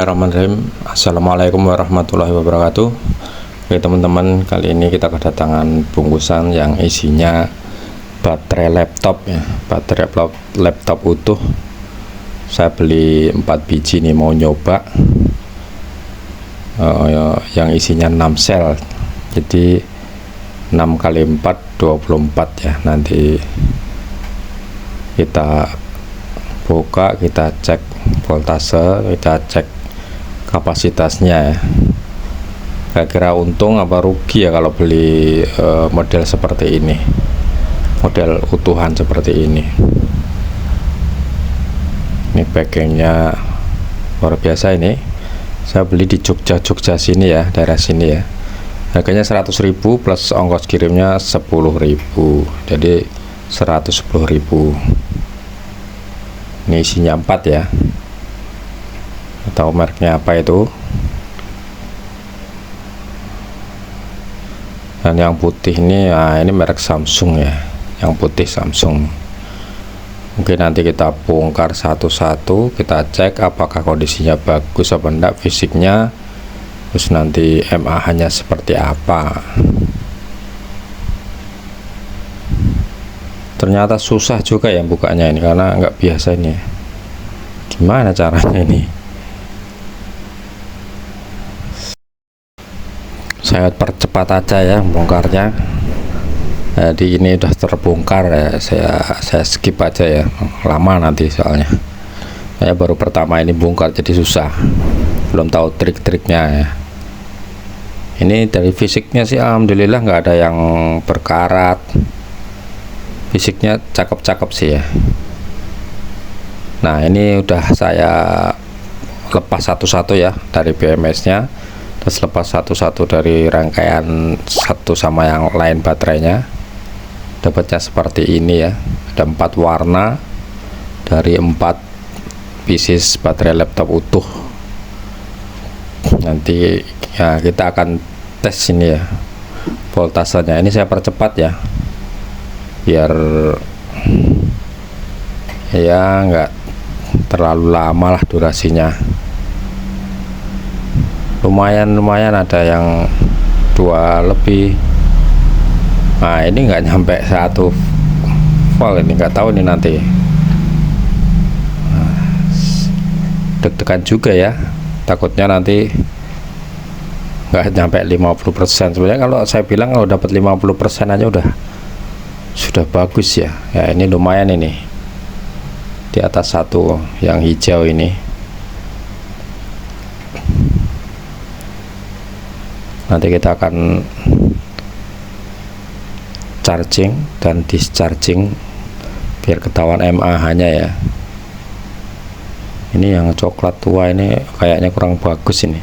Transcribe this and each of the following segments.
Bismillahirrahmanirrahim. Assalamualaikum warahmatullahi wabarakatuh. Oke teman-teman, kali ini kita kedatangan bungkusan yang isinya baterai laptop ya, baterai laptop utuh. Saya beli 4 biji nih, mau nyoba yang isinya 6 sel, jadi 6 kali 4 24 ya. Nanti kita buka, kita cek voltase, kita cek kapasitasnya ya. Kira-kira untung apa rugi ya kalau beli model seperti ini, model utuhan seperti ini. Ini packingnya luar biasa. Ini saya beli di Jogja sini ya, daerah sini ya. Harganya 100.000 plus ongkos kirimnya 10.000, jadi 110.000. Ini isinya 4 ya, atau mereknya apa itu. Dan yang putih ini, ini merek Samsung ya, yang putih Samsung. Mungkin nanti kita bongkar satu-satu, kita cek apakah kondisinya bagus apa enggak, fisiknya, terus nanti MAH nya seperti apa. Ternyata susah juga ya bukanya ini, karena nggak biasa ini. Gimana caranya ini? Saya percepat aja ya bongkarnya. Jadi ini udah terbongkar ya, saya skip aja ya, lama nanti soalnya. Saya baru pertama ini bongkar, jadi susah, belum tahu trik-triknya ya. Ini dari fisiknya sih alhamdulillah nggak ada yang berkarat, fisiknya cakep-cakep sih ya. Nah ini udah saya lepas satu-satu ya dari BMS nya, terus lepas satu-satu dari rangkaian satu sama yang lain baterainya. Dapatnya seperti ini ya, ada 4 warna dari 4 pieces baterai laptop utuh. Nanti ya kita akan tes ini ya voltasenya. Ini saya percepat ya, biar ya nggak terlalu lama lah durasinya. Lumayan ada yang 2 lebih. Nah ini nggak nyampe 1 volt, ini nggak tahu ini nanti. Deg-degan juga ya, takutnya nanti nggak nyampe 50%. Sebenarnya kalau saya bilang kalau dapat 50% aja sudah bagus ya. Ya ini lumayan ini, di atas 1 yang hijau ini. Nanti kita akan charging dan discharging biar ketahuan MAH nya ya. Ini yang coklat tua ini kayaknya kurang bagus ini,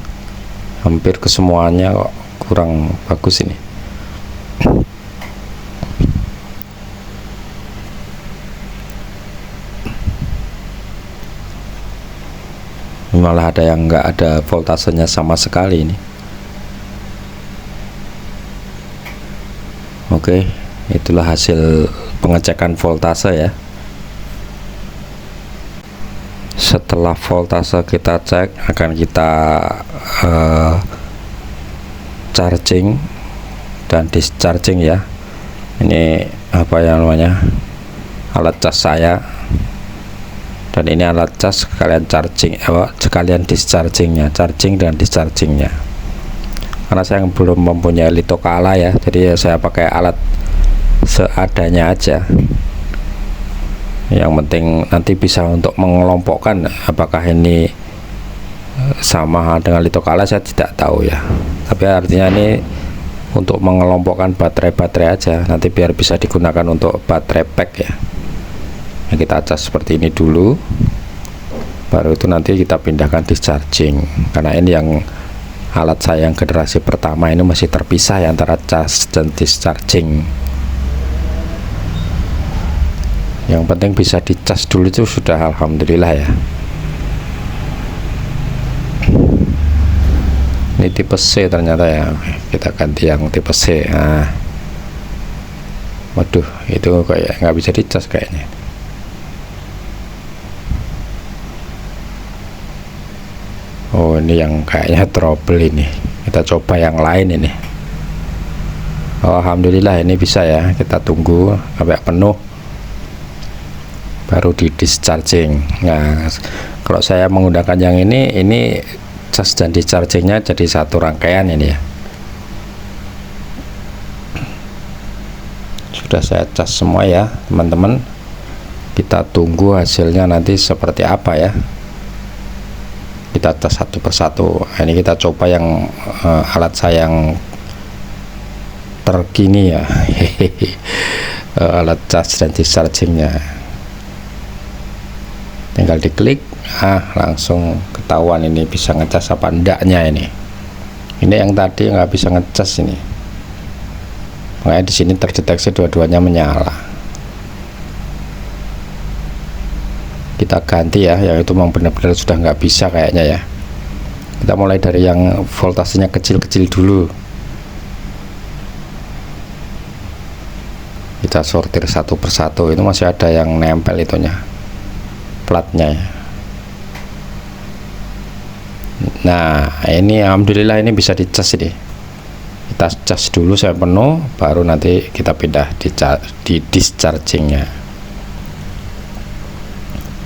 hampir kesemuanya kok kurang bagus ini. Malah ada yang nggak ada voltasenya sama sekali ini. Oke, itulah hasil pengecekan voltase ya. Setelah voltase kita cek, akan kita charging dan discharging ya. Ini apa yang namanya, alat cas saya, dan ini alat cas sekalian charging, sekalian dischargingnya, charging dan dischargingnya. Karena saya belum mempunyai litokala ya, jadi saya pakai alat seadanya aja. Yang penting nanti bisa untuk mengelompokkan apakah ini sama dengan litokala, saya tidak tahu ya. Tapi artinya ini untuk mengelompokkan baterai-baterai aja, nanti biar bisa digunakan untuk baterai pack ya. Nah, kita cas seperti ini dulu, baru itu nanti kita pindahkan discharging. Karena ini yang alat saya yang generasi pertama ini masih terpisah ya, antara cas dan discharging. Yang penting bisa dicas dulu itu sudah alhamdulillah ya. Ini tipe C ternyata ya. Kita ganti yang tipe C. Nah, waduh, itu kayak nggak bisa dicas kayaknya. Oh, ini yang kayaknya trouble ini. Kita coba yang lain ini. Oh, alhamdulillah ini bisa ya. Kita tunggu sampai penuh baru di discharging. Nah, kalau saya menggunakan yang ini cas dan dischargingnya jadi satu rangkaian ini ya. Sudah saya cas semua ya teman-teman. Kita tunggu hasilnya nanti seperti apa ya. Kita cas satu persatu. Ini kita coba yang alat saya yang terkini ya. Alat cas dan dischargingnya. Tinggal diklik, langsung ketahuan ini bisa ngecas apa enggaknya ini. Ini yang tadi nggak bisa ngecas ini. Makanya di sini terdeteksi dua-duanya menyala. Kita ganti ya, yang itu memang benar-benar sudah nggak bisa kayaknya ya. Kita mulai dari yang voltasenya kecil-kecil dulu. Kita sortir satu persatu. Itu masih ada yang nempel itunya, platnya ya. Nah, ini alhamdulillah ini bisa dicas ini. Kita cas dulu sampai penuh, baru nanti kita pindah di dischargingnya.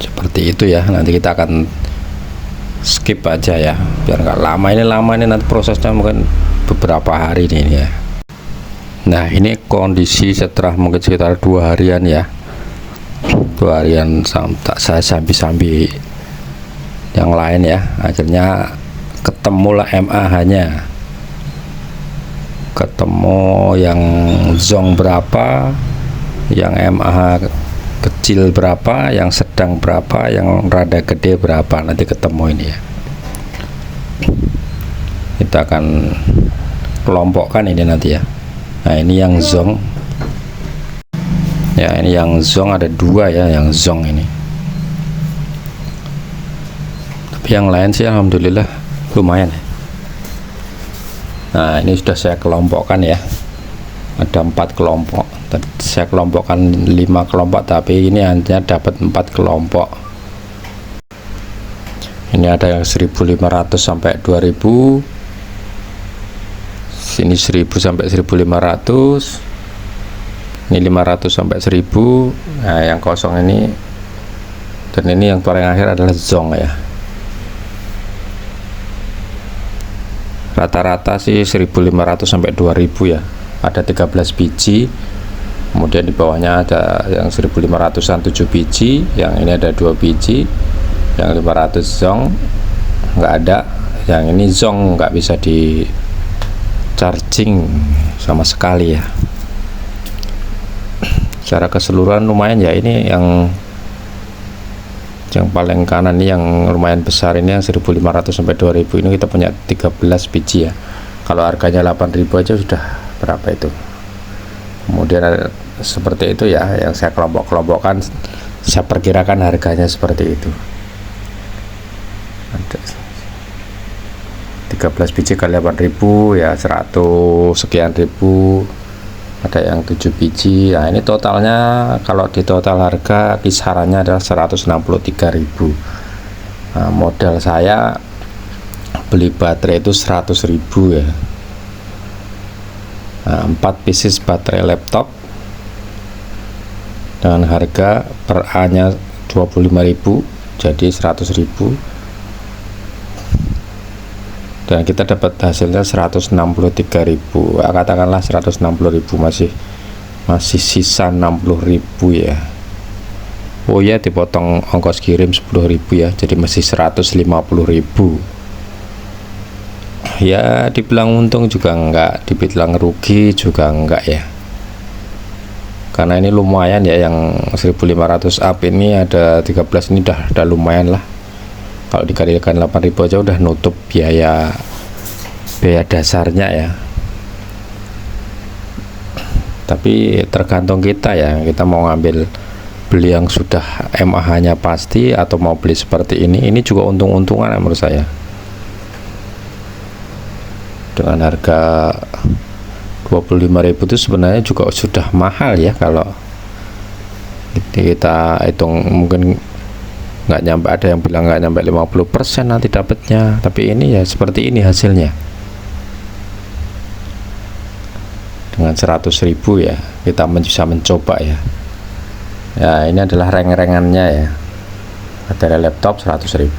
Seperti itu ya. Nanti kita akan skip aja ya, biar nggak lama. Ini lama ini nanti prosesnya mungkin beberapa hari ini ya. Nah, ini kondisi setelah mungkin sekitar 2 harian ya. 2 harian saya sambil yang lain ya. Akhirnya ketemulah MAH nya, ketemu yang zong berapa, yang MAH kecil berapa, yang sedang berapa, yang rada gede berapa, nanti ketemu ini ya. Kita akan kelompokkan ini nanti ya. Nah, ini yang zong ya, ini yang zong ada 2 ya, yang zong ini. Tapi yang lain sih alhamdulillah lumayan ya. Nah, ini sudah saya kelompokkan ya, ada 4 kelompok. Tadi saya kelompokkan 5 kelompok, tapi ini hanya dapat 4 kelompok. Ini ada yang 1500 sampai 2000, sini 1000 sampai 1500, ini 500 sampai 1000. Nah, yang kosong ini, dan ini yang paling akhir adalah zong ya. Rata-rata sih 1500 sampai 2000 ya. Ada 13 biji. Kemudian di bawahnya ada yang 1500-an 7 biji, yang ini ada 2 biji, yang 500 zong nggak ada, yang ini zong nggak bisa di charging sama sekali ya. Secara keseluruhan lumayan ya. Ini yang paling kanan ini yang lumayan besar, ini yang 1500 sampai 2000 ini kita punya 13 biji ya. Kalau harganya 8000 aja sudah berapa itu. Kemudian seperti itu ya, yang saya kelompokkan, saya perkirakan harganya seperti itu. Ada 13 biji kali 8000 ya 100 sekian ribu. Ada yang 7 biji. Nah, ini totalnya kalau di total harga kisarannya adalah 163.000. Nah, modal saya beli baterai itu 100.000 ya. Nah, 4 pieces baterai laptop dengan harga per A nya 25.000, jadi 100.000, dan kita dapat hasilnya 163.000. Katakanlah 160.000, masih sisa 60.000 ya. Oh ya, dipotong ongkos kirim 10.000 ya, jadi masih 150.000 ya. Dibilang untung juga enggak, dibilang rugi juga enggak ya, karena ini lumayan ya. Yang 1500 up ini ada 13, ini udah lumayan lah. Kalau dikalikan 8.000 aja udah nutup biaya dasarnya ya. Tapi tergantung kita ya, kita mau ngambil beli yang sudah MAH nya pasti atau mau beli seperti ini. Ini juga untung-untungan menurut saya. Dengan harga 25.000 itu sebenarnya juga sudah mahal ya. Kalau kita hitung mungkin nggak nyampe, ada yang bilang nggak nyampe 50% nanti dapatnya, tapi ini ya seperti ini hasilnya. Dengan 100.000 ya kita bisa mencoba ya. Ya ini adalah reng-rengannya ya, baterai laptop 100.000,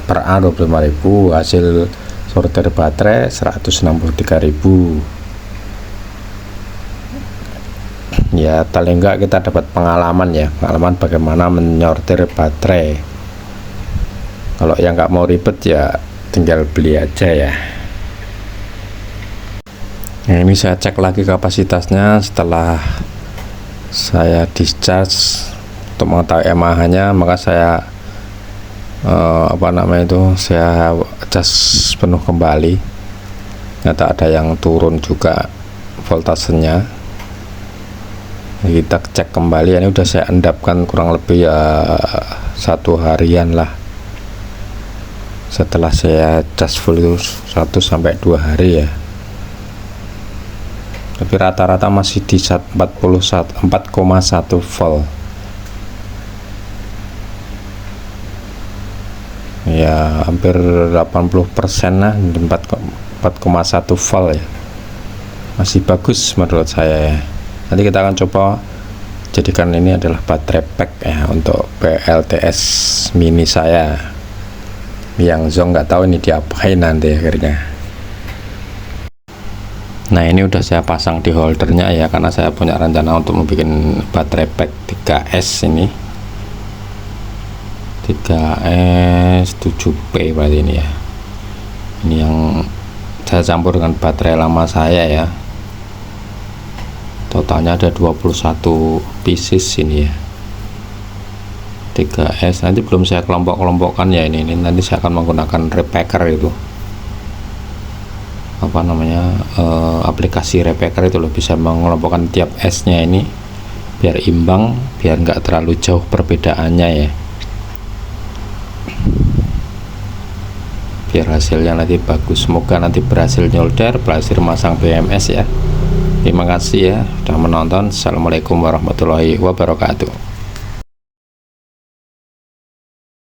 per A 25.000, hasil sortir baterai 163.000 ya. Paling enggak kita dapat pengalaman ya, pengalaman bagaimana menyortir baterai. Kalau yang nggak mau ribet ya tinggal beli aja ya. Nah, ini saya cek lagi kapasitasnya setelah saya discharge untuk mengetahui mAh nya, maka saya saya cas penuh kembali. Ternyata ada yang turun juga voltasenya. Kita cek kembali, ini udah saya endapkan kurang lebih ya 1 harian lah setelah saya cas full itu, 1-2 hari ya. Tapi rata-rata masih di 4,1 volt ya, hampir 80% lah, 4,1 volt ya, masih bagus menurut saya ya. Nanti kita akan coba jadikan ini adalah baterai pack ya untuk PLTS mini saya yang Zong, nggak tahu ini diapain nanti akhirnya. Nah ini udah saya pasang di holdernya ya, karena saya punya rencana untuk membuat baterai pack 3S ini, 3S 7P berarti ini ya. Ini yang saya campur dengan baterai lama saya ya. Totalnya ada 21 pieces ini ya, 3S. Nanti belum saya kelompok-kelompokkan ya, ini nanti saya akan menggunakan repacker itu, aplikasi repacker itu loh, bisa mengelompokkan tiap S nya ini biar imbang, biar nggak terlalu jauh perbedaannya ya, biar hasilnya nanti bagus. Semoga nanti berhasil nyolder, berhasil masang BMS ya. Terima kasih ya sudah menonton. Assalamualaikum warahmatullahi wabarakatuh.